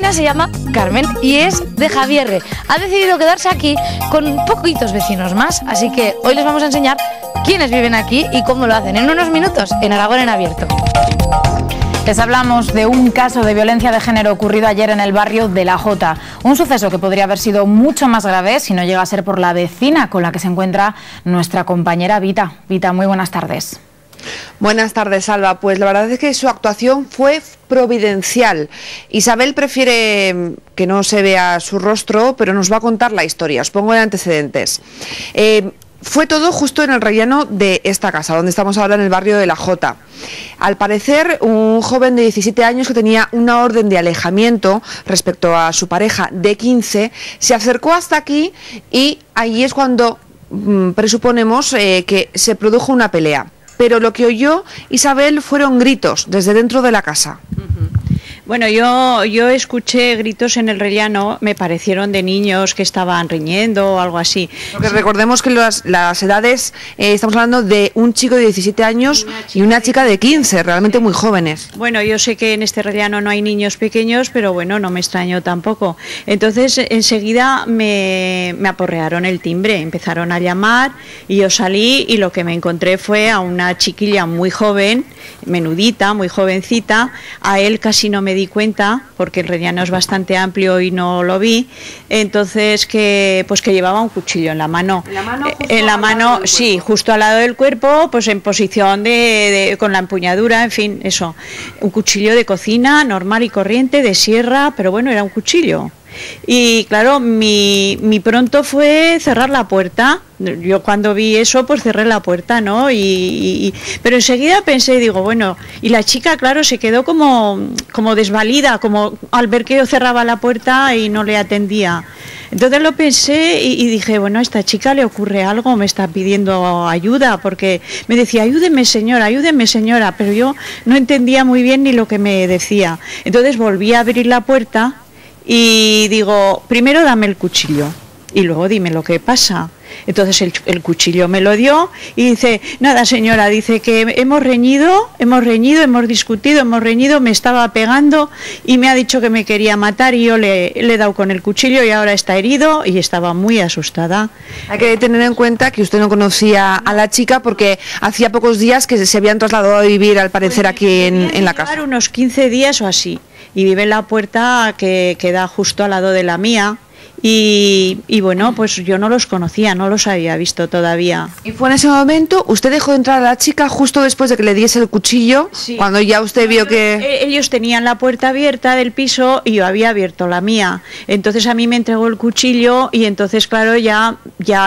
vecina se llama Carmen y es de Javierre. Ha decidido quedarse aquí con poquitos vecinos más, así que hoy les vamos a enseñar quiénes viven aquí y cómo lo hacen en unos minutos en Aragón en Abierto. Les hablamos de un caso de violencia de género ocurrido ayer en el barrio de La Jota. Un suceso que podría haber sido mucho más grave si no llega a ser por la vecina con la que se encuentra nuestra compañera Vita. Vita, muy buenas tardes. Buenas tardes, Alba. Pues la verdad es que su actuación fue providencial. Isabel prefiere que no se vea su rostro, pero nos va a contar la historia. Os pongo en antecedentes. Fue todo justo en el rellano de esta casa, donde estamos ahora en el barrio de La Jota. Al parecer, un joven de 17 años que tenía una orden de alejamiento respecto a su pareja de 15, se acercó hasta aquí y ahí es cuando presuponemos que se produjo una pelea. Pero lo que oyó Isabel fueron gritos desde dentro de la casa. Bueno, yo escuché gritos en el rellano, me parecieron de niños que estaban riñendo o algo así. Porque recordemos que las edades, estamos hablando de un chico de 17 años y una chica de 15, realmente muy jóvenes. Bueno, yo sé que en este rellano no hay niños pequeños, pero bueno, no me extrañó tampoco. Entonces, enseguida me aporrearon el timbre, empezaron a llamar y yo salí y lo que me encontré fue a una chiquilla muy joven, menudita, muy jovencita. A él casi no me di cuenta porque el rellano es bastante amplio y no lo vi. Entonces que llevaba un cuchillo en la mano. En la mano, sí, justo al lado del cuerpo, pues en posición con la empuñadura, en fin, eso. Un cuchillo de cocina normal y corriente, de sierra, pero bueno, era un cuchillo. Y claro, mi pronto fue cerrar la puerta. Yo cuando vi eso, pues cerré la puerta, ¿no? Pero enseguida pensé, digo, bueno, y la chica, claro, se quedó como desvalida, como al ver que yo cerraba la puerta y no le atendía. Entonces lo pensé y dije, bueno, a esta chica le ocurre algo, me está pidiendo ayuda, porque me decía, ayúdeme señora, pero yo no entendía muy bien ni lo que me decía. Entonces volví a abrir la puerta y digo, primero dame el cuchillo y luego dime lo que pasa. Entonces el cuchillo me lo dio y dice, nada señora, dice que hemos reñido, hemos discutido, me estaba pegando y me ha dicho que me quería matar y yo le he dado con el cuchillo y ahora está herido, y estaba muy asustada. Hay que tener en cuenta que usted no conocía a la chica porque hacía pocos días que se habían trasladado a vivir, al parecer, aquí en la casa. Unos 15 días o así, y vive en la puerta que da justo al lado de la mía. Y bueno, pues yo no los conocía, no los había visto todavía. ¿Y fue en ese momento, usted dejó entrar a la chica justo después de que le diese el cuchillo? Sí. Cuando ya usted vio que... Ellos tenían la puerta abierta del piso y yo había abierto la mía. Entonces a mí me entregó el cuchillo y entonces, claro, ya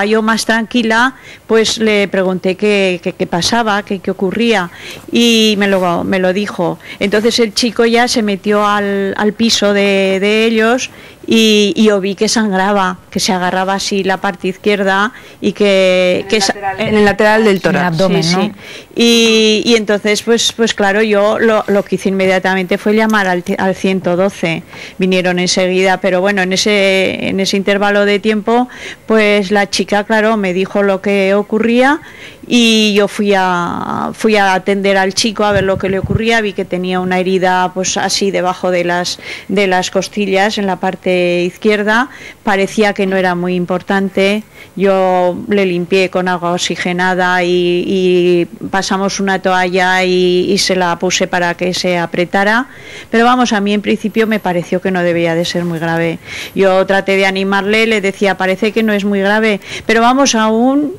yo más tranquila, pues le pregunté qué pasaba, qué ocurría, y me lo dijo. Entonces el chico ya se metió al piso de ellos y yo vi que sangraba, que se agarraba así la parte izquierda y en el lateral del tórax, en el abdomen, sí, ¿no? Sí. Y entonces pues claro, yo lo que hice inmediatamente fue llamar al 112. Vinieron enseguida, pero bueno, en ese intervalo de tiempo, pues la chica, claro, me dijo lo que ocurría y yo fui a atender al chico a ver lo que le ocurría. Vi que tenía una herida pues así debajo de las costillas en la parte izquierda. Parecía que no era muy importante. Yo le limpié con agua oxigenada y pasamos una toalla y se la puse para que se apretara, pero vamos, a mí en principio me pareció que no debía de ser muy grave. Yo traté de animarle, le decía, parece que no es muy grave, pero vamos, aún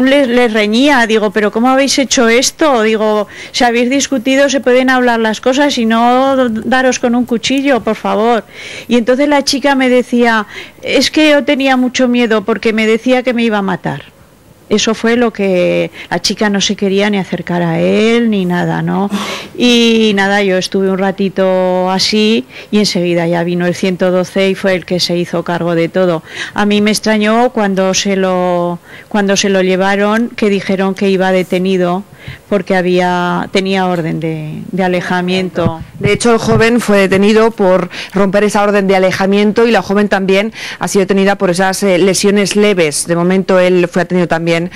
les reñía, digo, pero ¿cómo habéis hecho esto? Digo, si habéis discutido se pueden hablar las cosas y no daros con un cuchillo, por favor. Y entonces la chica me decía, es que yo tenía mucho miedo porque me decía que me iba a matar. Eso fue lo que la chica no se quería ni acercar a él ni nada, ¿no? Y nada, yo estuve un ratito así y enseguida ya vino el 112 y fue el que se hizo cargo de todo. A mí me extrañó cuando se lo llevaron, que dijeron que iba detenido, porque tenía orden de alejamiento. De hecho, el joven fue detenido por romper esa orden de alejamiento y la joven también ha sido detenida por esas lesiones leves. De momento él fue detenido también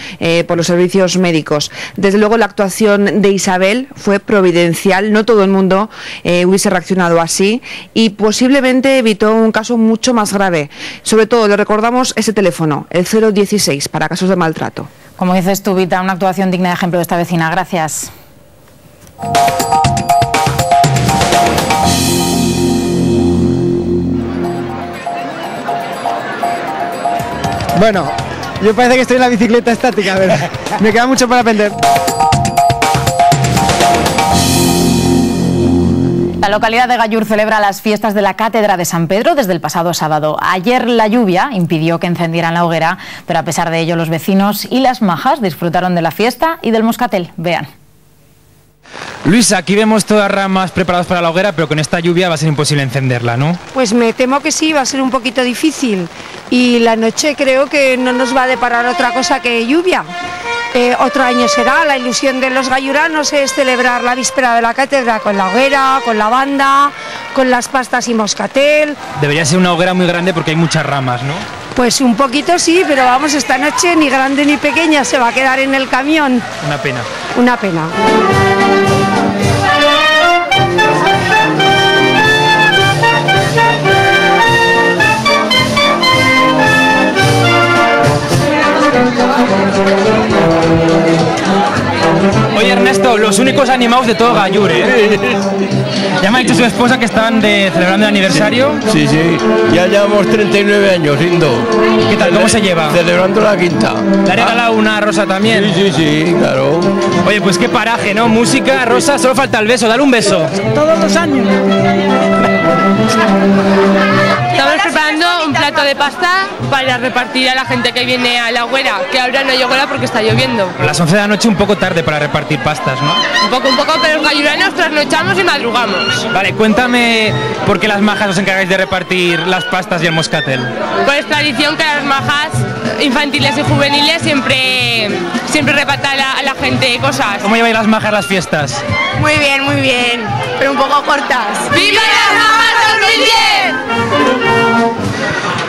por los servicios médicos. Desde luego la actuación de Isabel fue providencial, no todo el mundo hubiese reaccionado así y posiblemente evitó un caso mucho más grave. Sobre todo le recordamos ese teléfono, el 016, para casos de maltrato. Como dices tú, Vita, una actuación digna de ejemplo de esta vecina. Gracias. Bueno, yo parece que estoy en la bicicleta estática, pero me queda mucho por aprender. La localidad de Gallur celebra las fiestas de la Cátedra de San Pedro desde el pasado sábado. Ayer la lluvia impidió que encendieran la hoguera, pero a pesar de ello los vecinos y las majas disfrutaron de la fiesta y del moscatel. Vean. Luisa, aquí vemos todas ramas preparadas para la hoguera, pero con esta lluvia va a ser imposible encenderla, ¿no? Pues me temo que sí, va a ser un poquito difícil. Y la noche creo que no nos va a deparar otra cosa que lluvia. Otro año será, la ilusión de los galluranos es celebrar la víspera de la cátedra con la hoguera, con la banda, con las pastas y moscatel. Debería ser una hoguera muy grande porque hay muchas ramas, ¿no? Pues un poquito sí, pero vamos, esta noche ni grande ni pequeña se va a quedar en el camión. Una pena. Una pena. Oye, Ernesto, los únicos animados de todo Gallur, ¿eh? Ya me ha dicho su esposa que estaban celebrando el aniversario. Sí, sí, ya llevamos 39 años, Indo. ¿Qué tal? ¿Cómo se lleva? Celebrando la quinta. ¿Le ha regalado una rosa también? Sí, sí, sí, claro. Oye, pues qué paraje, ¿no? Música, rosa, solo falta el beso. Dale un beso. Todos los años. Estamos preparando un plato de pasta para repartir a la gente que viene a la hoguera, que ahora no hay hoguera porque está lloviendo. A las 11 de la noche un poco tarde para repartir pastas, ¿no? Un poco, pero los galluranos trasnochamos y madrugamos. Vale, cuéntame por qué las majas os encargáis de repartir las pastas y el moscatel. Pues es tradición que las majas infantiles y juveniles siempre repartan a la gente cosas. ¿Cómo lleváis las majas las fiestas? Muy bien, pero un poco cortas. ¡Viva las majas 2010!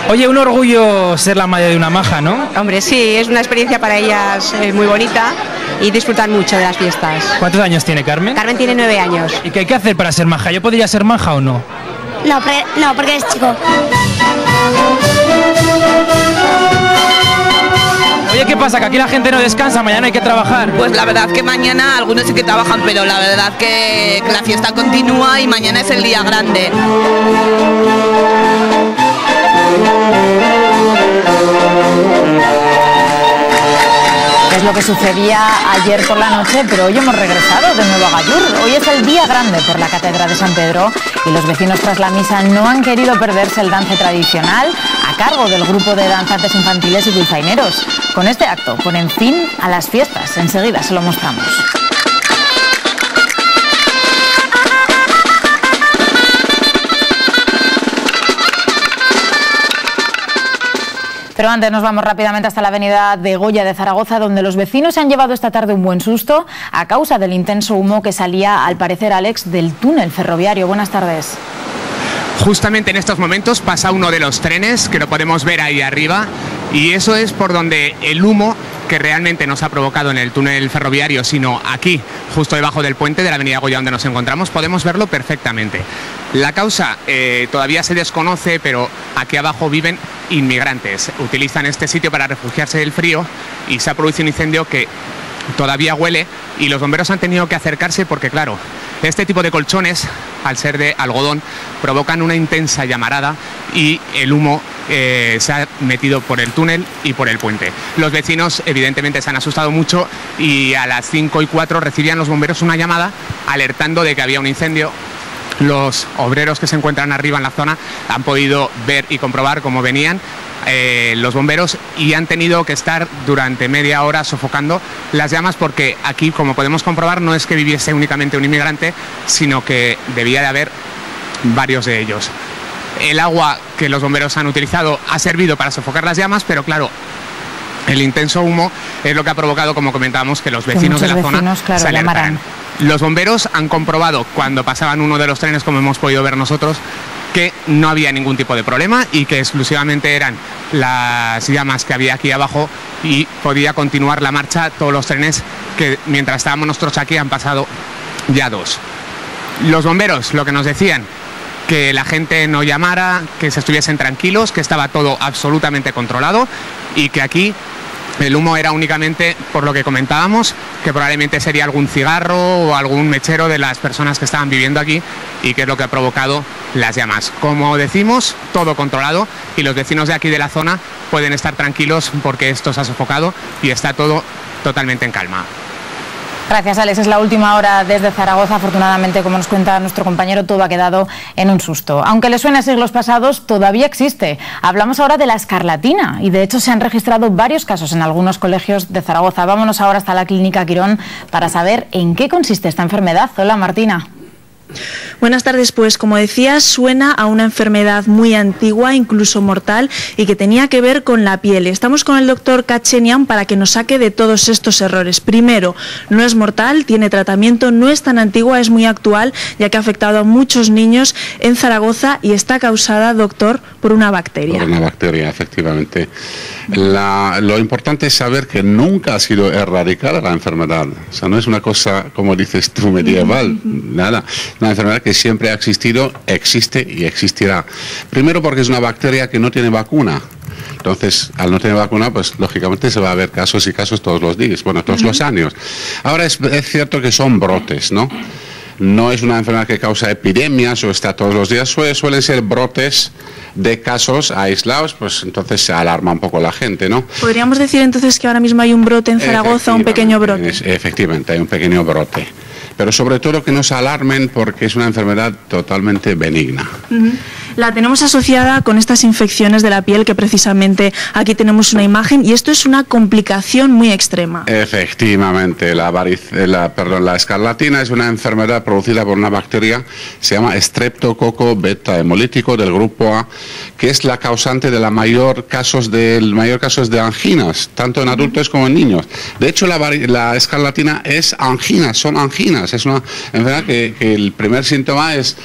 Oye, un orgullo ser la madre de una maja, ¿no? Hombre, sí, es una experiencia para ellas muy bonita y disfrutan mucho de las fiestas. ¿Cuántos años tiene Carmen? Carmen tiene 9 años. ¿Y qué hay que hacer para ser maja? ¿Yo podría ser maja o no? No, porque es chico. Oye, ¿qué pasa? ¿Que aquí la gente no descansa? ¿Mañana hay que trabajar? Pues la verdad que mañana algunos sí que trabajan, pero la verdad que la fiesta continúa y mañana es el día grande. Es lo que sucedía ayer por la noche, pero hoy hemos regresado de nuevo a Gallur. Hoy es el día grande por la Cátedra de San Pedro y los vecinos tras la misa no han querido perderse el dance tradicional a cargo del grupo de danzantes infantiles y dulzaineros. Con este acto ponen fin a las fiestas. Enseguida se lo mostramos. Pero antes nos vamos rápidamente hasta la avenida de Goya de Zaragoza, donde los vecinos se han llevado esta tarde un buen susto a causa del intenso humo que salía, al parecer, Alex, del túnel ferroviario. Buenas tardes. Justamente en estos momentos pasa uno de los trenes, que lo podemos ver ahí arriba, y eso es por donde el humo que realmente nos ha provocado en el túnel ferroviario, sino aquí, justo debajo del puente de la avenida Goya donde nos encontramos, podemos verlo perfectamente. La causa todavía se desconoce, pero aquí abajo viven inmigrantes. Utilizan este sitio para refugiarse del frío y se ha producido un incendio que todavía huele y los bomberos han tenido que acercarse porque, claro, este tipo de colchones, al ser de algodón, provocan una intensa llamarada y el humo se ha metido por el túnel y por el puente. Los vecinos evidentemente se han asustado mucho y a las 5:04 recibían los bomberos una llamada alertando de que había un incendio. Los obreros que se encuentran arriba en la zona han podido ver y comprobar cómo venían los bomberos y han tenido que estar durante media hora sofocando las llamas porque aquí, como podemos comprobar, no es que viviese únicamente un inmigrante, sino que debía de haber varios de ellos. El agua que los bomberos han utilizado ha servido para sofocar las llamas, pero claro, El intenso humo es lo que ha provocado, como comentábamos, que los vecinos de la zona se alertaran. Los bomberos han comprobado cuando pasaban uno de los trenes, como hemos podido ver nosotros, que no había ningún tipo de problema y que exclusivamente eran las llamas que había aquí abajo y podía continuar la marcha todos los trenes que mientras estábamos nosotros aquí han pasado ya 2. Los bomberos lo que nos decían, que la gente no llamara, que se estuviesen tranquilos, que estaba todo absolutamente controlado y que aquí el humo era únicamente, por lo que comentábamos, que probablemente sería algún cigarro o algún mechero de las personas que estaban viviendo aquí y que es lo que ha provocado las llamas. Como decimos, todo controlado y los vecinos de aquí de la zona pueden estar tranquilos porque esto se ha sofocado y está todo totalmente en calma. Gracias, Alex. Es la última hora desde Zaragoza. Afortunadamente, como nos cuenta nuestro compañero, todo ha quedado en un susto. Aunque le suene a siglos pasados, todavía existe. Hablamos ahora de la escarlatina y, de hecho, se han registrado varios casos en algunos colegios de Zaragoza. Vámonos ahora hasta la Clínica Quirón para saber en qué consiste esta enfermedad. Hola, Martina. Buenas tardes, pues como decías, suena a una enfermedad muy antigua, incluso mortal, y que tenía que ver con la piel. Estamos con el doctor Kachenian para que nos saque de todos estos errores. Primero, no es mortal, tiene tratamiento, no es tan antigua, es muy actual, ya que ha afectado a muchos niños en Zaragoza y está causada, doctor, por una bacteria. Por una bacteria, efectivamente. Lo importante es saber que nunca ha sido erradicada la enfermedad. O sea, no es una cosa, como dices tú, medieval, nada. Una enfermedad que siempre ha existido, existe y existirá. Primero porque es una bacteria que no tiene vacuna. Entonces, al no tener vacuna, pues lógicamente se va a ver casos y casos todos los días, bueno, todos los años. Ahora es cierto que son brotes, ¿no? No es una enfermedad que causa epidemias o está todos los días, suelen ser brotes de casos aislados, pues entonces se alarma un poco la gente, ¿no? ¿Podríamos decir entonces que ahora mismo hay un brote en Zaragoza, un pequeño brote? Efectivamente, hay un pequeño brote. Pero sobre todo que no se alarmen porque es una enfermedad totalmente benigna. La tenemos asociada con estas infecciones de la piel que precisamente aquí tenemos una imagen y esto es una complicación muy extrema. Efectivamente, la escarlatina es una enfermedad producida por una bacteria, se llama Streptococcus beta hemolítico del grupo A, que es la causante de mayor casos de anginas, tanto en adultos como en niños. De hecho, la escarlatina es angina, son anginas, es una enfermedad que el primer síntoma es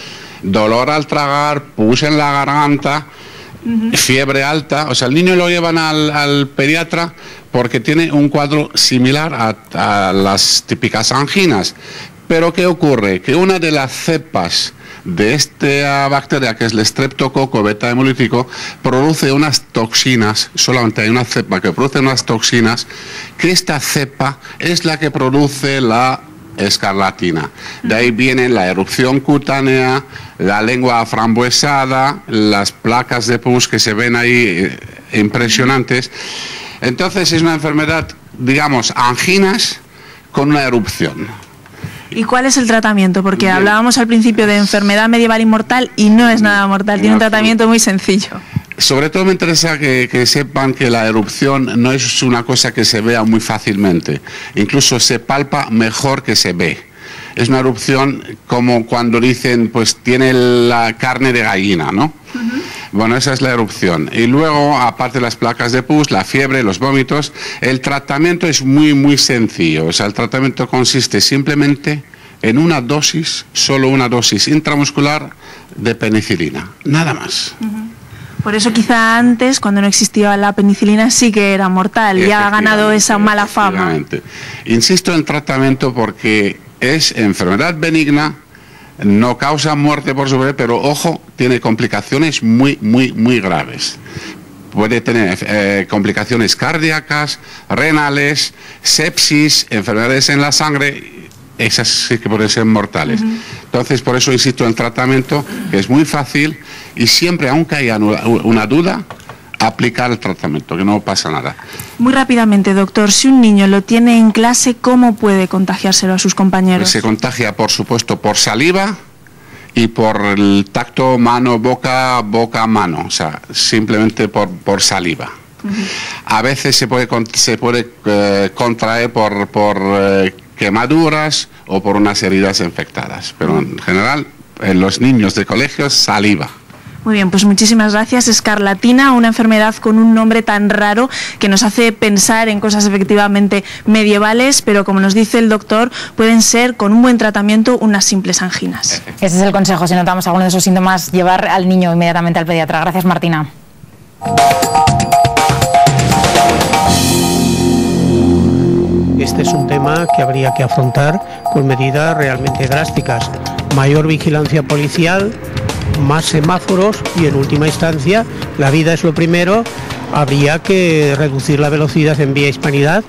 dolor al tragar, pus en la garganta, fiebre alta. O sea, el niño lo llevan al pediatra porque tiene un cuadro similar a las típicas anginas. Pero ¿qué ocurre? Que una de las cepas de esta bacteria, que es el Streptococcus beta hemolítico, produce unas toxinas, solamente hay una cepa que produce unas toxinas, que esta cepa es la que produce la escarlatina. De ahí viene la erupción cutánea, la lengua aframbuesada, las placas de pus que se ven ahí impresionantes. Entonces es una enfermedad, digamos, anginas con una erupción. ¿Y cuál es el tratamiento? Porque hablábamos al principio de enfermedad medieval inmortal y no es nada mortal, tiene un tratamiento muy sencillo. Sobre todo me interesa que sepan que la erupción no es una cosa que se vea muy fácilmente, incluso se palpa mejor que se ve. Es una erupción como cuando dicen, pues tiene la carne de gallina, ¿no? Bueno, esa es la erupción. Y luego, aparte de las placas de pus, la fiebre, los vómitos, el tratamiento es muy sencillo. O sea, el tratamiento consiste simplemente en una dosis, solo una dosis intramuscular de penicilina, nada más. Por eso quizá antes, cuando no existía la penicilina, sí que era mortal y ha ganado esa mala fama. Insisto en el tratamiento porque es enfermedad benigna, no causa muerte por su vez, pero ojo, tiene complicaciones muy graves. Puede tener complicaciones cardíacas, renales, sepsis, enfermedades en la sangre, esas sí que pueden ser mortales. Entonces, por eso insisto en el tratamiento, que es muy fácil y siempre, aunque haya una duda, aplicar el tratamiento, que no pasa nada. Muy rápidamente, doctor, si un niño lo tiene en clase, ¿cómo puede contagiárselo a sus compañeros? Se contagia, por supuesto, por saliva y por el tacto mano-boca, boca-mano, o sea, simplemente por saliva. A veces se puede contraer por quemaduras o por unas heridas infectadas, pero en general, en los niños de colegio, saliva. Muy bien, pues muchísimas gracias. Escarlatina, una enfermedad con un nombre tan raro que nos hace pensar en cosas efectivamente medievales, pero como nos dice el doctor, pueden ser con un buen tratamiento unas simples anginas. Ese es el consejo, si notamos alguno de esos síntomas, llevar al niño inmediatamente al pediatra. Gracias, Martina. Este es un tema que habría que afrontar con medidas realmente drásticas. Mayor vigilancia policial, más semáforos y en última instancia, la vida es lo primero, habría que reducir la velocidad en vía Hispanidad.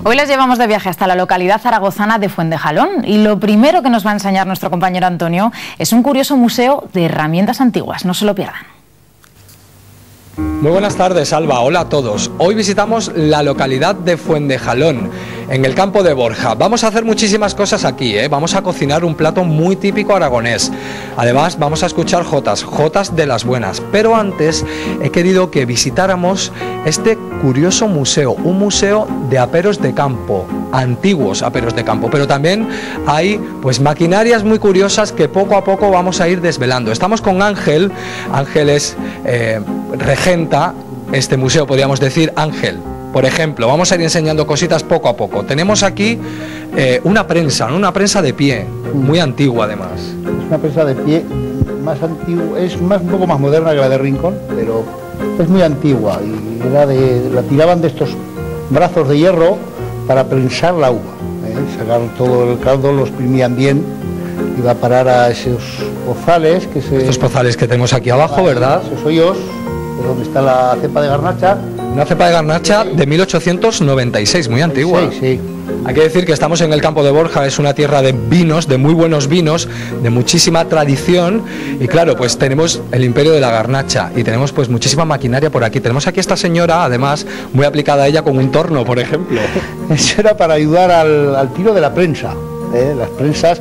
Hoy les llevamos de viaje hasta la localidad zaragozana de Fuentejalón y lo primero que nos va a enseñar nuestro compañero Antonio es un curioso museo de herramientas antiguas. No se lo pierdan. Muy buenas tardes, Alba. Hola a todos. Hoy visitamos la localidad de Fuentejalón, en el campo de Borja. Vamos a hacer muchísimas cosas aquí, Vamos a cocinar un plato muy típico aragonés. Además, vamos a escuchar jotas de las buenas. Pero antes he querido que visitáramos este curioso museo, un museo de aperos de campo, antiguos aperos de campo, pero también hay pues maquinarias muy curiosas que poco a poco vamos a ir desvelando. Estamos con Ángel. Ángel es regenta este museo, podríamos decir. Ángel, por ejemplo, vamos a ir enseñando cositas poco a poco. Tenemos aquí una prensa de pie, muy antigua además. Es una prensa de pie más antigua, es un poco más moderna que la de Rincón, pero es muy antigua y la tiraban de estos brazos de hierro para prensar la uva, sacar todo el caldo, lo exprimían bien, iba a parar a esos pozales estos pozales que tenemos aquí abajo, ¿verdad? Esos hoyos, donde está la cepa de garnacha. Una cepa de garnacha de 1896, muy antigua. Sí. Hay que decir que estamos en el campo de Borja, es una tierra de vinos, de muy buenos vinos, de muchísima tradición y claro, pues tenemos el imperio de la garnacha y tenemos pues muchísima maquinaria por aquí. Tenemos aquí esta señora, además, muy aplicada a ella con un torno, por ejemplo. Eso era para ayudar al tiro de la prensa. Las prensas,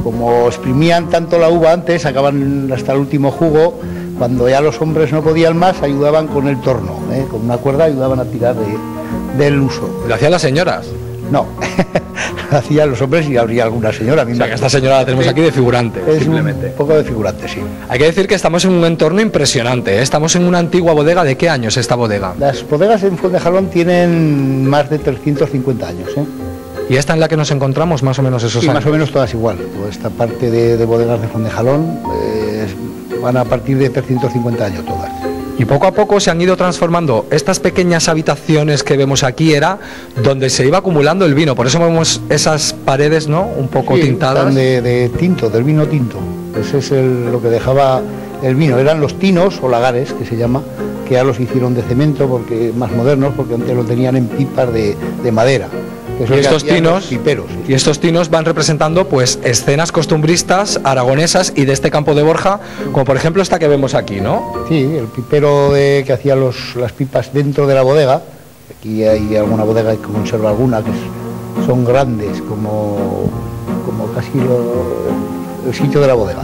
como exprimían tanto la uva antes, sacaban hasta el último jugo. Cuando ya los hombres no podían más, ayudaban con el torno, con una cuerda ayudaban a tirar del uso. ¿Lo hacían las señoras? No, lo hacían los hombres y habría alguna señora. O sea, que esta señora la tenemos aquí de figurante, simplemente. Un poco de figurante, sí. Hay que decir que estamos en un entorno impresionante, Estamos en una antigua bodega. ¿De qué años esta bodega? Las bodegas en Fuentejalón tienen más de 350 años, ¿Y esta en la que nos encontramos más o menos esos años? Más o menos todas igual. Toda esta parte de bodegas de Fuentejalón van a partir de 350 años todas. Y poco a poco se han ido transformando. Estas pequeñas habitaciones que vemos aquí era donde se iba acumulando el vino. Por eso vemos esas paredes, ¿no? Un poco tintadas. De tinto, del vino tinto. Ese es lo que dejaba el vino. Eran los tinos o lagares, que se llama, que ya los hicieron de cemento, porque más modernos, porque antes lo tenían en pipas de madera. Y estos tinos van representando pues escenas costumbristas aragonesas y de este campo de Borja, como por ejemplo esta que vemos aquí, ¿no? Sí, el pipero que hacía las pipas dentro de la bodega. Aquí hay alguna bodega que conserva alguna que son grandes, como casi el sitio de la bodega.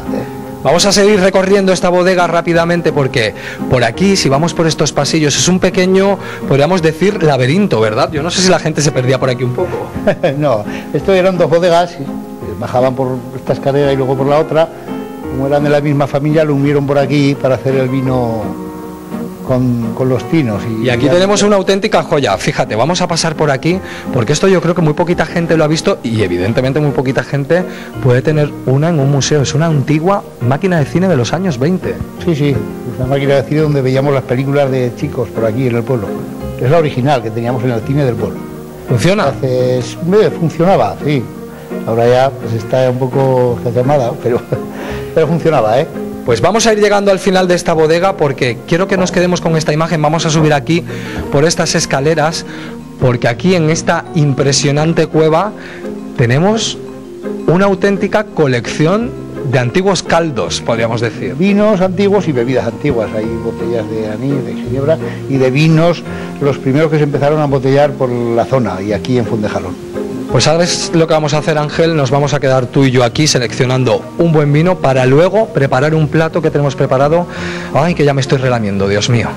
Vamos a seguir recorriendo esta bodega rápidamente porque por aquí, si vamos por estos pasillos, es un pequeño, podríamos decir, laberinto, ¿verdad? Yo no sé si la gente se perdía por aquí un poco. No, esto eran dos bodegas, bajaban por esta escalera y luego por la otra. Como eran de la misma familia, lo unieron por aquí para hacer el vino con los tinos. Y aquí tenemos una auténtica joya. Fíjate, vamos a pasar por aquí porque esto yo creo que muy poquita gente lo ha visto y evidentemente muy poquita gente puede tener una en un museo. Es una antigua máquina de cine de los años 20. Sí, es una máquina de cine donde veíamos las películas de chicos por aquí en el pueblo. Es la original que teníamos en el cine del pueblo. ¿Funciona? Funcionaba, sí. Ahora ya pues está un poco llamada, pero funcionaba, Pues vamos a ir llegando al final de esta bodega porque quiero que nos quedemos con esta imagen. Vamos a subir aquí por estas escaleras porque aquí en esta impresionante cueva tenemos una auténtica colección de antiguos caldos, podríamos decir. Vinos antiguos y bebidas antiguas. Hay botellas de anís, de ginebra y de vinos, los primeros que se empezaron a embotellar por la zona y aquí en Fuentejalón. Pues sabes lo que vamos a hacer, Ángel, nos vamos a quedar tú y yo aquí seleccionando un buen vino para luego preparar un plato que tenemos preparado. Ay, que ya me estoy relamiendo, Dios mío.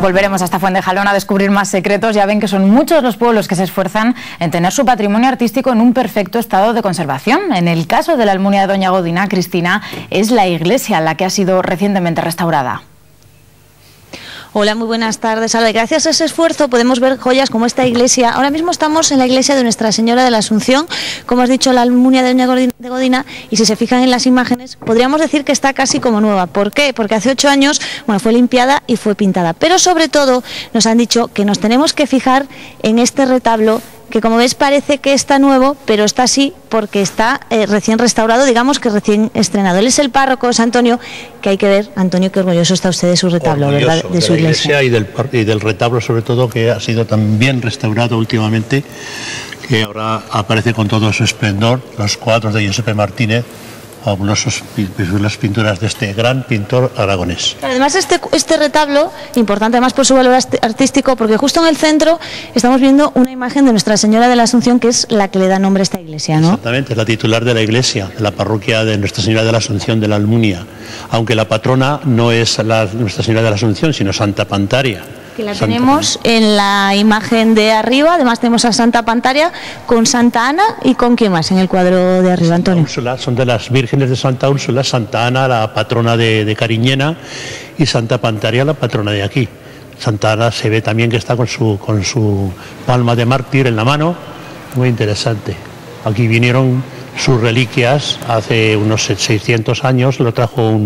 Volveremos hasta Fuentejalón a descubrir más secretos. Ya ven que son muchos los pueblos que se esfuerzan en tener su patrimonio artístico en un perfecto estado de conservación. En el caso de la Almunia de Doña Godina, Cristina, es la iglesia la que ha sido recientemente restaurada. Hola, muy buenas tardes, Alba. Gracias a ese esfuerzo podemos ver joyas como esta iglesia. Ahora mismo estamos en la iglesia de Nuestra Señora de la Asunción, como has dicho, la Almunia de Doña Godina, y si se fijan en las imágenes, podríamos decir que está casi como nueva. ¿Por qué? Porque hace 8 años, bueno, fue limpiada y fue pintada. Pero sobre todo nos han dicho que nos tenemos que fijar en este retablo, que como ves parece que está nuevo, pero está así porque está recién restaurado, digamos que recién estrenado. Él es el párroco, es Antonio, que hay que ver, Antonio, qué orgulloso está usted de su retablo, ¿verdad? De su iglesia. Y del retablo sobre todo, que ha sido tan bien restaurado últimamente, que ahora aparece con todo su esplendor, los cuadros de Giuseppe Martínez, fabulosas pinturas de este gran pintor aragonés. Además este retablo, importante además por su valor artístico, porque justo en el centro estamos viendo una imagen de Nuestra Señora de la Asunción, que es la que le da nombre a esta iglesia, ¿no? Exactamente, es la titular de la iglesia, de la parroquia de Nuestra Señora de la Asunción de la Almunia, aunque la patrona no es Nuestra Señora de la Asunción, sino Santa Pantaria. Que la tenemos en la imagen de arriba, además tenemos a Santa Pantaria con Santa Ana y con quién más en el cuadro de arriba, Antonio. Úrsula, son de las vírgenes de Santa Úrsula, Santa Ana, la patrona de Cariñena, y Santa Pantaria, la patrona de aquí. Santa Ana se ve también que está con su palma de mártir en la mano, muy interesante. Aquí vinieron sus reliquias hace unos 600 años, lo trajo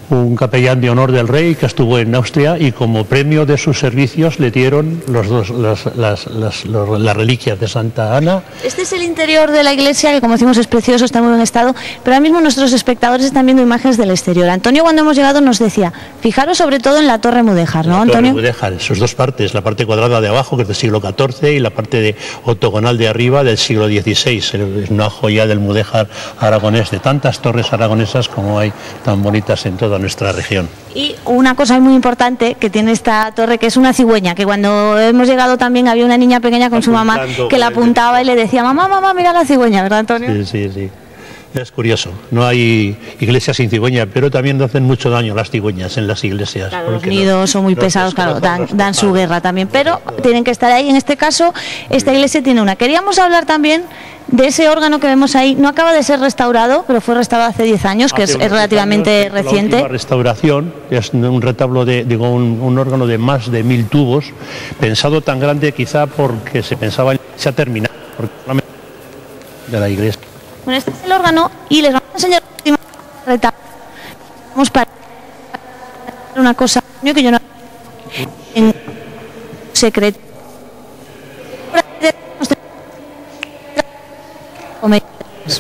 un capellán de honor del rey que estuvo en Austria, y como premio de sus servicios le dieron las reliquias de Santa Ana. Este es el interior de la iglesia, que como decimos es precioso, está en muy buen estado, pero ahora mismo nuestros espectadores están viendo imágenes del exterior. Antonio, cuando hemos llegado, nos decía, fijaros sobre todo en la Torre Mudéjar, ¿no, Antonio? Torre Mudéjar, en sus dos partes, la parte cuadrada de abajo, que es del siglo XIV, y la parte octogonal de arriba del siglo XVI. Es una joya del mudéjar aragonés, de tantas torres aragonesas como hay tan bonitas en toda nuestra región. Y una cosa muy importante que tiene esta torre, que es una cigüeña, que cuando hemos llegado también había una niña pequeña con su mamá que la apuntaba y le decía, mamá, mira la cigüeña, ¿verdad, Antonio? Sí. Es curioso, no hay iglesias sin cigüeña, pero también hacen mucho daño las cigüeñas en las iglesias. Claro, los nidos son muy pesados, claro, dan su guerra también, pero tienen que estar ahí. En este caso, esta iglesia tiene una. Queríamos hablar también de ese órgano que vemos ahí. No acaba de ser restaurado, pero fue restaurado hace 10 años, que es relativamente reciente. La restauración es un retablo un órgano de más de 1000 tubos, pensado tan grande quizá porque se pensaba en se ha terminado de la iglesia. Bueno, este es el órgano y les vamos a enseñar el retablo. Vamos para una cosa que yo no en secreto.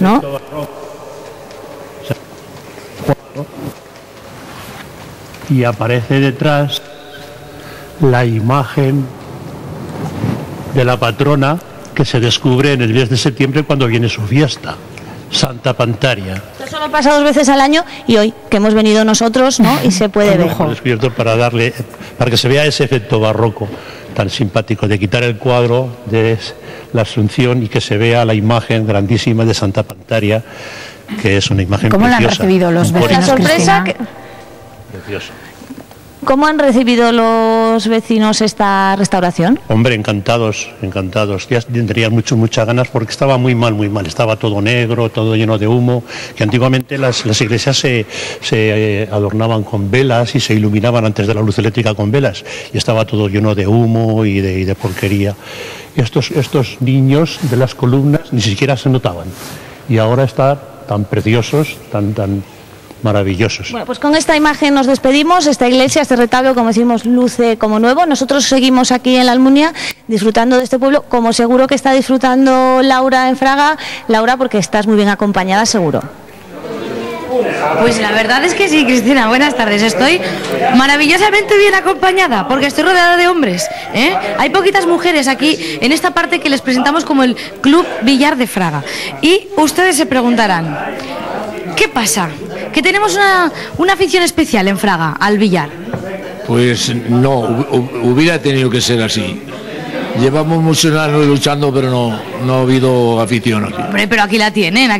¿No? Y aparece detrás la imagen de la patrona que se descubre en el mes de septiembre cuando viene su fiesta, Santa Pantaria. Esto solo pasa 2 veces al año y hoy que hemos venido nosotros, ¿no? Y se puede ver. Despierto para que se vea ese efecto barroco tan simpático de quitar el cuadro de la Asunción y que se vea la imagen grandísima de Santa Pantaria, que es una imagen preciosa. ¿Cómo la han recibido los vecinos? La sorpresa Precioso. ¿Cómo han recibido los vecinos esta restauración? Hombre, encantados. Ya tendrían muchas ganas porque estaba muy mal. Estaba todo negro, todo lleno de humo, que antiguamente las iglesias se adornaban con velas y se iluminaban antes de la luz eléctrica con velas, y estaba todo lleno de humo y de porquería. Y estos niños de las columnas ni siquiera se notaban, y ahora están tan preciosos, tan maravillosos. Bueno, pues con esta imagen nos despedimos. Esta iglesia, este retablo, como decimos, luce como nuevo. Nosotros seguimos aquí en la Almunia disfrutando de este pueblo, como seguro que está disfrutando Laura en Fraga. Laura, porque estás muy bien acompañada, seguro. Pues la verdad es que sí, Cristina, buenas tardes. Estoy maravillosamente bien acompañada porque estoy rodeada de hombres, ¿eh? Hay poquitas mujeres aquí en esta parte que les presentamos como el Club Billar de Fraga. Y ustedes se preguntarán, ¿qué pasa? ¿Que tenemos una afición especial en Fraga al billar? Pues no, hubiera tenido que ser así. Llevamos muchos años luchando, pero no ha habido afición aquí. Hombre, pero aquí la tienen,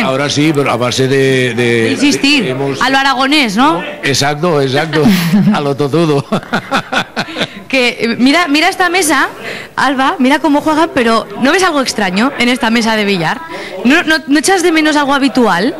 Ahora sí, pero a base de insistir, a lo aragonés, ¿no? Exacto, a lo totudo. que mira esta mesa, Alba, mira cómo juegan, pero ¿no ves algo extraño en esta mesa de billar? ¿No echas de menos algo habitual?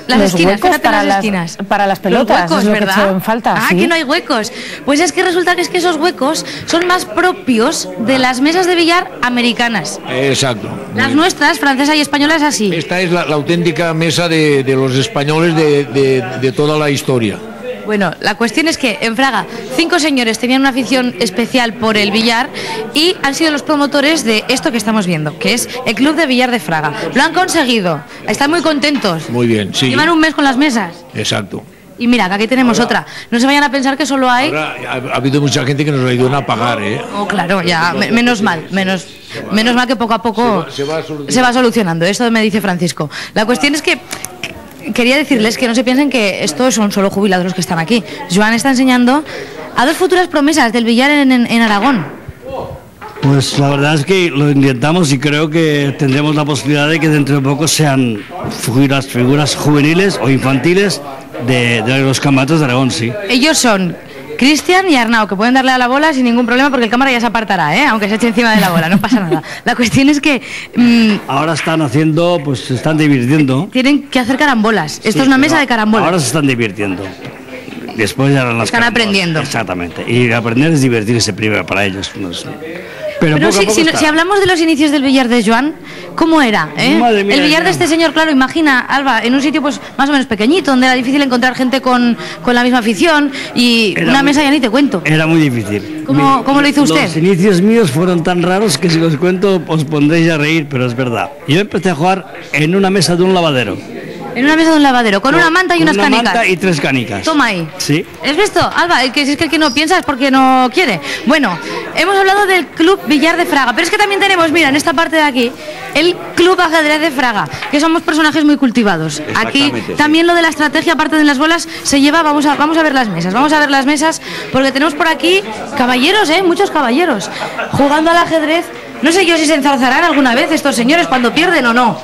Las esquinas, fíjate las esquinas. Para las pelotas, los huecos, es lo ¿verdad? que echan falta. Ah, ¿sí? que no hay huecos. Pues es que resulta que esos huecos son más propios de las mesas de billar americanas. Exacto. Las nuestras, francesa y española, es así. Esta es la auténtica mesa de los españoles de toda la historia. Bueno, la cuestión es que en Fraga 5 señores tenían una afición especial por el billar y han sido los promotores de esto que estamos viendo, que es el Club de Billar de Fraga. Lo han conseguido, están muy contentos. Muy bien, sí. Llevan un mes con las mesas. Exacto. Y mira, que aquí tenemos otra. No se vayan a pensar que solo hay... Ahora, ha habido mucha gente que nos ayudó a pagar, ¿eh? Oh, claro, ya, menos mal, menos mal que poco a poco se va solucionando. Esto me dice Francisco. La cuestión es que quería decirles que no se piensen que estos son solo jubilados los que están aquí. Joan está enseñando a 2 futuras promesas del billar en Aragón. Pues la verdad es que lo intentamos y creo que tendremos la posibilidad de que dentro de poco sean figuras juveniles o infantiles de los campeonatos de Aragón, sí. Ellos son Cristian y Arnau, que pueden darle a la bola sin ningún problema porque el cámara ya se apartará, aunque se eche encima de la bola, no pasa nada. La cuestión es que... ahora están haciendo, pues se están divirtiendo. Tienen que hacer carambolas. Esto es una mesa de carambolas. Ahora se están divirtiendo. Después ya las están aprendiendo. Exactamente. Y aprender es divertirse primero para ellos. Pero poco a poco si hablamos de los inicios del billar de Joan, ¿cómo era? Madre mía, el billar de este señor, claro, imagina, Alba, en un sitio pues más o menos pequeñito, donde era difícil encontrar gente con la misma afición y una mesa ya ni te cuento. Era muy difícil. ¿Cómo lo hizo usted? Los inicios míos fueron tan raros que si os cuento os pondréis a reír, pero es verdad. Yo empecé a jugar en una mesa de un lavadero. En una mesa de un lavadero, con una manta y unas canicas. Una manta y 3 canicas. Toma ahí. Sí. ¿Es visto, Alba? Si es que el que no piensa es porque no quiere. Bueno, hemos hablado del Club Billar de Fraga, pero es que también tenemos, mira, en esta parte de aquí, el Club Ajedrez de Fraga, que somos personajes muy cultivados. Aquí también lo de la estrategia, aparte de las bolas, se lleva, vamos a ver las mesas, porque tenemos por aquí caballeros, muchos caballeros, jugando al ajedrez. No sé yo si se enzarzarán alguna vez estos señores cuando pierden o no.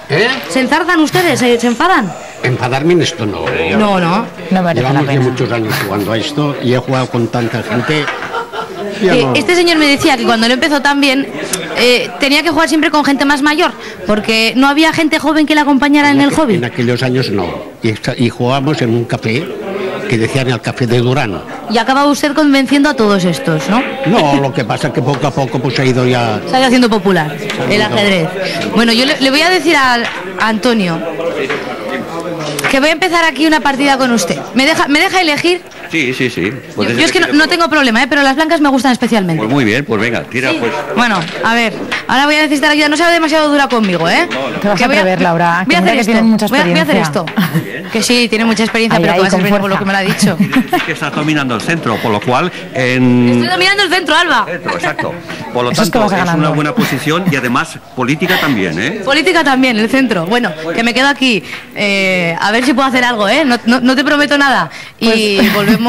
¿Se enzarzan ustedes? ¿Se enfadan? Enfadarme en esto no. No merece la Llevamos pena. ya muchos años jugando a esto y he jugado con tanta gente. Este señor me decía que cuando él empezó también tenía que jugar siempre con gente más mayor, porque no había gente joven que le acompañara en el hobby. En aquellos años no. Y jugábamos en un café que decían el café de Durán. Y acaba usted convenciendo a todos estos, ¿no? No, lo que pasa es que poco a poco pues ha ido ya... Se ha ido haciendo popular el ajedrez. Bueno, yo le voy a decir a Antonio que voy a empezar aquí una partida con usted. ¿Me deja elegir? Sí. Yo es que no tengo problema, pero las blancas me gustan especialmente. Pues muy bien, pues venga, tira pues. Bueno, a ver, ahora voy a necesitar ayuda. No sea demasiado dura conmigo, Te vas a atrever, Laura. Voy a hacer esto. Tiene mucha Voy a hacer experiencia. esto. Que sí, tiene mucha experiencia, Ahí, pero que va a con ser por lo fuerza. que me lo ha dicho. Es que estás dominando el centro, por lo cual Estoy dominando el centro, Alba. Exacto. Por lo Eso es que tanto, vas es ganando. una buena posición y además política también, ¿eh? Política también, el centro. Bueno, que me quedo aquí. A ver si puedo hacer algo, ¿eh? No te prometo nada. Y volvemos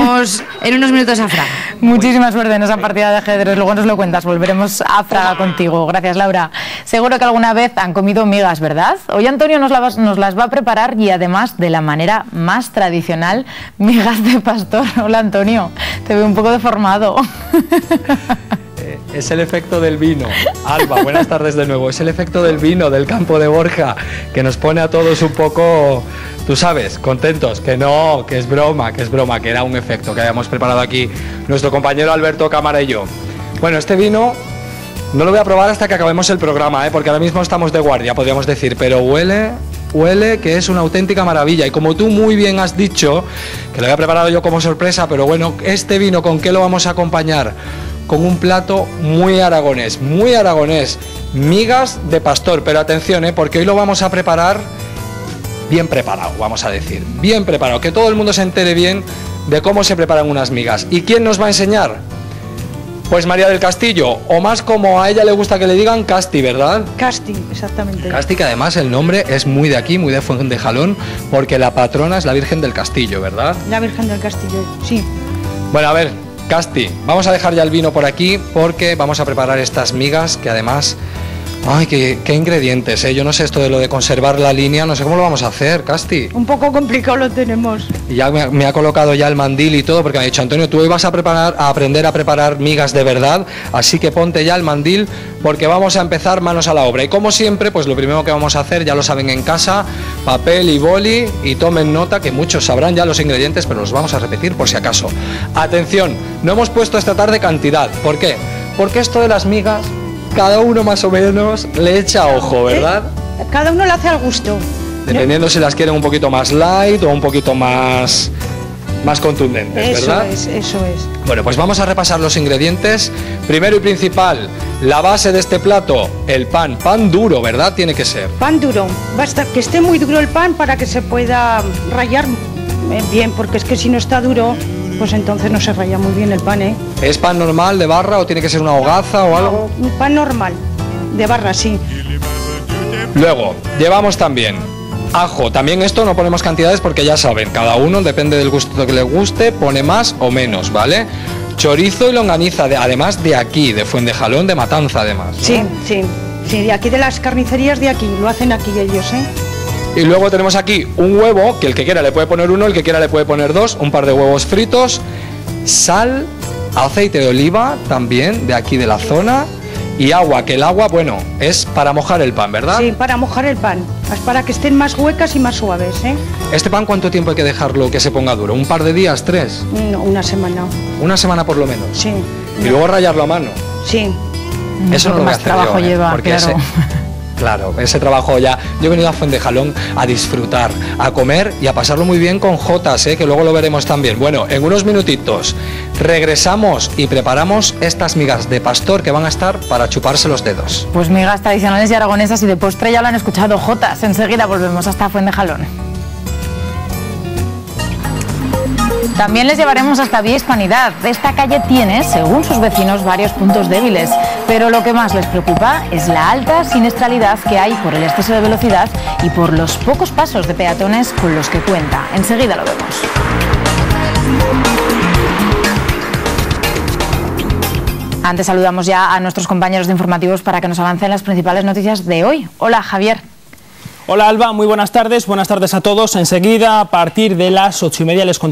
en unos minutos a Fraga. Muchísima suerte en esa partida de ajedrez, luego nos lo cuentas, volveremos a Fraga contigo. Gracias, Laura. Seguro que alguna vez han comido migas, ¿verdad? Hoy Antonio nos las va a preparar y además de la manera más tradicional, migas de pastor. Hola, Antonio, te veo un poco deformado. Es el efecto del vino. Alba, buenas tardes de nuevo. Es el efecto del vino del campo de Borja que nos pone a todos un poco, tú sabes, contentos. Que no, que es broma, que era un efecto que habíamos preparado aquí nuestro compañero Alberto Cámara y yo. Bueno, este vino no lo voy a probar hasta que acabemos el programa, porque ahora mismo estamos de guardia, podríamos decir, pero huele que es una auténtica maravilla. Y como tú muy bien has dicho, que lo había preparado yo como sorpresa, pero bueno, este vino, ¿con qué lo vamos a acompañar? Con un plato muy aragonés, migas de pastor, pero atención, porque hoy lo vamos a preparar bien preparado, vamos a decir, bien preparado, que todo el mundo se entere bien de cómo se preparan unas migas. ¿Y quién nos va a enseñar? Pues María del Castillo, o más como a ella le gusta que le digan Casti, ¿verdad? Casti, exactamente. Casti, que además el nombre es muy de aquí, muy de Fuentejalón, porque la patrona es la Virgen del Castillo, ¿verdad? La Virgen del Castillo, sí. Bueno, a ver, Casti, vamos a dejar ya el vino por aquí porque vamos a preparar estas migas que además Ay, qué ingredientes, ¿eh? Yo no sé esto de lo de conservar la línea, no sé cómo lo vamos a hacer, Casti. Un poco complicado lo tenemos. Y ya me ha colocado ya el mandil y todo, porque me ha dicho, Antonio, tú hoy vas a aprender a preparar migas de verdad, así que ponte ya el mandil, porque vamos a empezar manos a la obra. Y como siempre, pues lo primero que vamos a hacer, ya lo saben en casa, papel y boli, y tomen nota, que muchos sabrán ya los ingredientes, pero los vamos a repetir por si acaso. Atención, no hemos puesto esta tarde cantidad. ¿Por qué? Porque esto de las migas, cada uno más o menos le echa ojo, ¿verdad? Cada uno lo hace al gusto. Dependiendo si las quieren un poquito más light o un poquito más contundentes, ¿verdad? Eso es. Bueno, pues vamos a repasar los ingredientes. Primero y principal, la base de este plato, el pan duro, ¿verdad? Tiene que ser. Pan duro. Basta que esté muy duro el pan para que se pueda rallar bien, porque es que si no está duro, pues entonces no se raya muy bien el pan, ¿eh? ¿Es pan normal de barra o tiene que ser una hogaza o algo? Un pan normal, de barra, sí. Luego, llevamos también ajo. También esto no ponemos cantidades porque ya saben, cada uno, depende del gusto que le guste, pone más o menos, ¿vale? Chorizo y longaniza, además de aquí, de Fuentejalón, de Matanza, además, ¿no? Sí, de aquí, de las carnicerías de aquí, lo hacen aquí ellos, ¿eh? Y luego tenemos aquí un huevo, que el que quiera le puede poner uno, el que quiera le puede poner dos, un par de huevos fritos, sal, aceite de oliva también de aquí de la zona y agua, que el agua, bueno, es para mojar el pan, ¿verdad? Sí, para mojar el pan, es para que estén más huecas y más suaves, ¿eh? ¿Este pan cuánto tiempo hay que dejarlo que se ponga duro? ¿Un par de días, 3? No, una semana. ¿Una semana por lo menos? Sí. Y luego rallarlo a mano. Sí. Eso no lo voy a más hacer trabajo yo, lleva, porque claro. Claro, ese trabajo ya. Yo he venido a Fuentejalón a disfrutar, a comer y a pasarlo muy bien con jotas, que luego lo veremos también. Bueno, en unos minutitos regresamos y preparamos estas migas de pastor que van a estar para chuparse los dedos. Pues migas tradicionales y aragonesas, y de postre ya lo han escuchado, jotas. Enseguida volvemos hasta Fuentejalón. También les llevaremos hasta Vía Hispanidad. Esta calle tiene, según sus vecinos, varios puntos débiles, pero lo que más les preocupa es la alta siniestralidad que hay por el exceso de velocidad y por los pocos pasos de peatones con los que cuenta. Enseguida lo vemos. Antes saludamos ya a nuestros compañeros de informativos para que nos avancen las principales noticias de hoy. Hola, Javier. Hola, Alba, muy buenas tardes a todos. Enseguida, a partir de las 8:30 les contaré